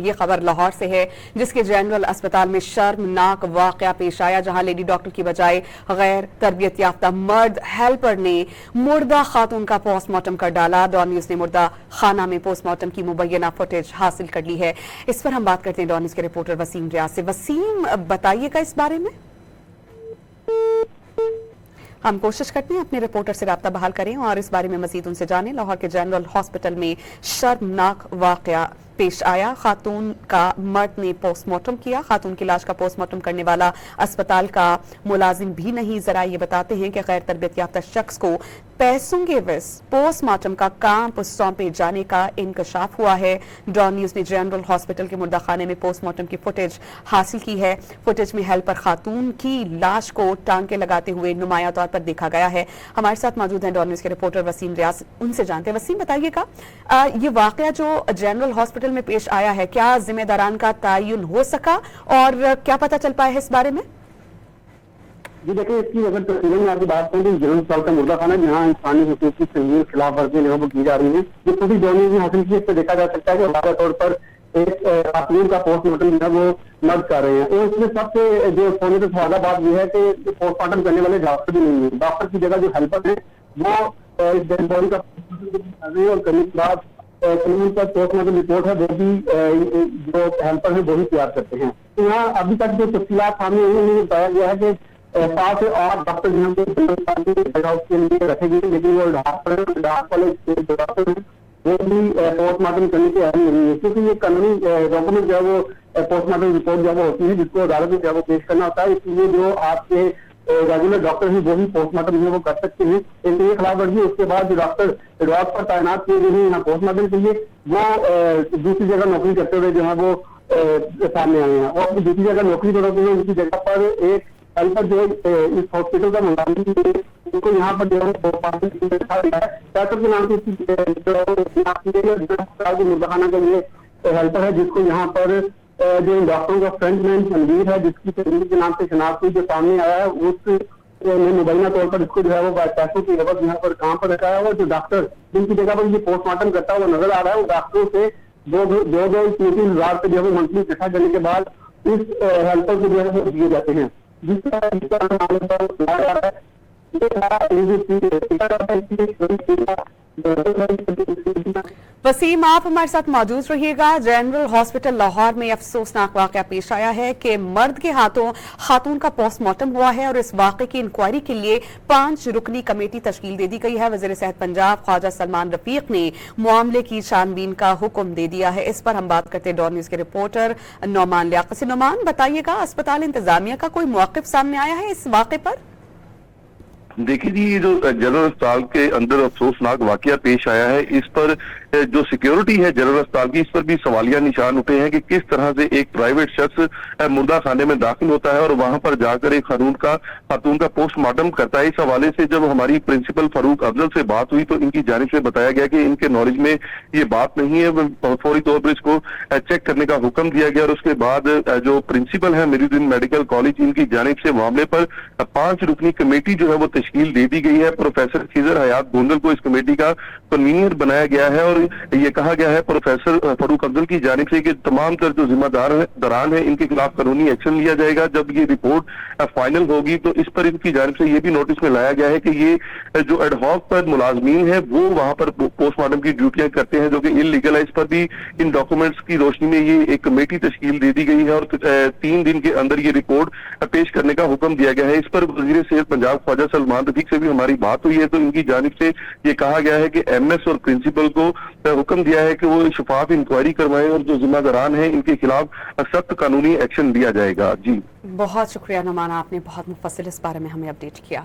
یہ خبر لاہور سے ہے جس کے جنرل اسپتال میں شرمناک واقعہ پیش آیا جہاں لیڈی ڈاکٹر کی بجائے غیر تربیت یافتہ مرد ہیلپر نے مردہ خاتون کا پوسٹ مارٹم کر ڈالا۔ ڈان نیوز نے مردہ خانہ میں پوسٹ مارٹم کی مبینہ فوٹیج حاصل کر لی ہے۔ اس پر ہم بات کرتے ہیں ڈان نیوز کے رپورٹر وسیم ریاض سے۔ وسیم، بتائیے گا اس بارے میں؟ ہم کوشش کرتے ہیں اپنے رپورٹر سے رابطہ بحال کریں اور اس بارے میں مزید ان سے جانیں۔ لاہور کے جنرل ہاسپٹل میں شرمناک واقعہ پیش آیا۔ خاتون کا مرد نے پوسٹ مارٹم کیا۔ خاتون کی لاش کا پوسٹ مارٹم کرنے والا اسپتال کا ملازم بھی نہیں۔ ذرائع یہ بتاتے ہیں کہ غیر تربیت یافتہ شخص کو پیسوں کے عوض پوسٹ مارٹم کا کام سونپے جانے کا انکشاف ہوا ہے۔ ڈان نیوز نے جنرل ہاسپٹل کے مردہ خانے میں پوسٹ مارٹم کی فوٹیج حاصل کی ہے۔ فوٹیج میں ہیلپر خاتون کی لاش کو ٹانکے لگاتے ہوئے نمایاں طور پر دیکھا گیا ہے۔ ہمارے ساتھ موجود ہیں ڈان نیوز کے رپورٹر وسیم ریاض، ان سے جانتے ہیں۔ وسیم، بتائیے گا یہ واقعہ جو جنرل ہاسپٹل میں پیش آیا ہے، کیا ذمہ داران کا تعین ہو سکا اور کیا پتہ چل پایا ہے اس بارے میں؟ جی دیکھیں، اس کی اگر تفصیل میں آپ کی بات کریں تو جنرل اسپتال کا مردہ خانہ جہاں انسانی حقوق کی سنگین خلاف ورزیاں جو ہے وہ کی جا رہی ہیں، یہ پوری ڈان میں حاصل کی۔ اس سے دیکھا جا سکتا ہے کہ واضح طور پر ایک خاتون کا پوسٹ مارٹم جو ہے وہ مرد کر رہے ہیں۔ اور اس میں سب سے جو سونے سے سوادہ بات یہ ہے کہ پوسٹ مارٹم کرنے والے ڈاکٹر بھی نہیں ہیں۔ ڈاکٹر کی جگہ جو ہیلپر ہیں وہ اس ڈیڈ باڈی کا کر رہے ہیں اور کرنے کے بعد قانون پر پوسٹ مارٹم رپورٹ ہے وہ بھی جو ہیلپر ہیں وہی تیار کرتے ہیں۔ تو یہاں ابھی تک جو تفصیلات سامنے آئی ہیں، بتایا گیا ہے کہ 5 سے 8 ڈاکٹر جو ہیں کے لیے رکھے گئے، لیکن وہ ڈاک والے ڈاکٹر ہیں وہ بھی پوسٹ مارٹم کرنے کے اہل نہیں ہے، کیونکہ یہ قانونی ڈاکومنٹ جو ہے وہ پوسٹ مارٹم رپورٹ جو ہے وہ ہوتی ہے جس کو عدالت میں جو ہے وہ پیش کرنا ہوتا ہے۔ اس لیے جو آپ کے ریگولر ڈاکٹر ہیں وہی پوسٹ مارٹم جو ہے وہ کر سکتے ہیں۔ لیکن یہ خلاف ورزی اس کے بعد جو ڈاکٹر ایڈواس پر تعینات کیے گئے ہیں یہاں پوسٹ مارٹم کے لیے، وہ دوسری جگہ نوکری کرتے ہوئے جو ہے وہ سامنے آئے ہیں اور دوسری جگہ نوکری کرتے ہیں۔ ان کی جگہ پر ایک ہیلپر جو اس ہاسپٹل کا ملازم ان کو یہاں پر جو ہے کے نام سے مردخانہ کا یہ ہیلپر ہے جس کو یہاں پر جو ڈاکٹروں کا فرنٹ مین تنویر ہے جس کی تنویر کے نام سے شناخت جو سامنے آیا ہے، اس نے مبینہ طور پر اس کو جو ہے وہ پیسوں کی عوض یہاں پر کام پر رکھایا ہوا۔ جو ڈاکٹر جن کی جگہ پر یہ پوسٹ مارٹم کرتا ہوا نظر آ رہا ہے، وہ ڈاکٹروں سے 2-3 ہزار سے جو ہے منتھلی اکٹھا کرنے کے بعد اس ہیلپر کو جو ہے وہ دیے جاتے ہیں، جس کا وسیم، آپ ہمارے ساتھ موجود رہیے گا۔ جنرل ہاسپٹل لاہور میں افسوسناک واقعہ پیش آیا ہے کہ مرد کے ہاتھوں خاتون کا پوسٹ مارٹم ہوا ہے اور اس واقعے کی انکوائری کے لیے 5 رکنی کمیٹی تشکیل دے دی گئی ہے۔ وزیر صحت پنجاب خواجہ سلمان رفیق نے معاملے کی چھان بین کا حکم دے دیا ہے۔ اس پر ہم بات کرتے ہیں ڈان نیوز کے رپورٹر نعمان لیاقت سے۔ نعمان، بتائیے گا اسپتال انتظامیہ کا کوئی موقف سامنے آیا ہے اس واقعے پر؟ دیکھیے جی، یہ جو جنرل اسپتال کے اندر افسوسناک واقعہ پیش آیا ہے، اس پر جو سیکیورٹی ہے جنرل اسپتال کی، اس پر بھی سوالیہ نشان اٹھے ہیں کہ کس طرح سے ایک پرائیویٹ شخص مردہ خانے میں داخل ہوتا ہے اور وہاں پر جا کر ایک خاتون کا پوسٹ مارٹم کرتا ہے۔ اس حوالے سے جب ہماری پرنسپل فاروق افضل سے بات ہوئی تو ان کی جانب سے بتایا گیا کہ ان کے نالج میں یہ بات نہیں ہے، فوری طور پر اس کو چیک کرنے کا حکم دیا گیا اور اس کے بعد جو پرنسپل ہے میری دن میڈیکل کالج، ان کی جانب سے معاملے پر 5 رکنی کمیٹی جو ہے وہ تشکیل دے دی گئی ہے۔ پروفیسر خضر حیات گوندل کو اس کمیٹی کا کنوینر بنایا گیا ہے اور یہ کہا گیا ہے پروفیسر فاروق افضل کی جانب سے کہ تمام تر جو ذمہ داران ہیں ان کے خلاف قانونی ایکشن لیا جائے گا۔ جب یہ رپورٹ فائنل ہوگی تو اس پر ان کی جانب سے یہ بھی نوٹس میں لایا گیا ہے کہ یہ جو ایڈ ہاک پر ملازمین ہیں وہ وہاں پر پوسٹ مارٹم کی ڈیوٹیاں کرتے ہیں جو کہ انلیگل ہے۔ اس پر بھی ان ڈاکومنٹس کی روشنی میں یہ ایک کمیٹی تشکیل دے دی گئی ہے اور 3 دن کے اندر یہ رپورٹ پیش کرنے کا حکم دیا گیا ہے۔ اس پر وزیر صحت پنجاب خواجہ سلمان رفیق سے بھی ہماری بات ہوئی ہے تو ان کی جانب سے یہ کہا گیا ہے کہ ایم ایس اور پرنسپل کو حکم دیا ہے کہ وہ شفاف انکوائری کروائیں اور جو ذمہ داران ہیں ان کے خلاف سخت قانونی ایکشن لیا جائے گا۔ جی بہت شکریہ نعمان، آپ نے بہت مفصل اس بارے میں ہمیں اپڈیٹ کیا۔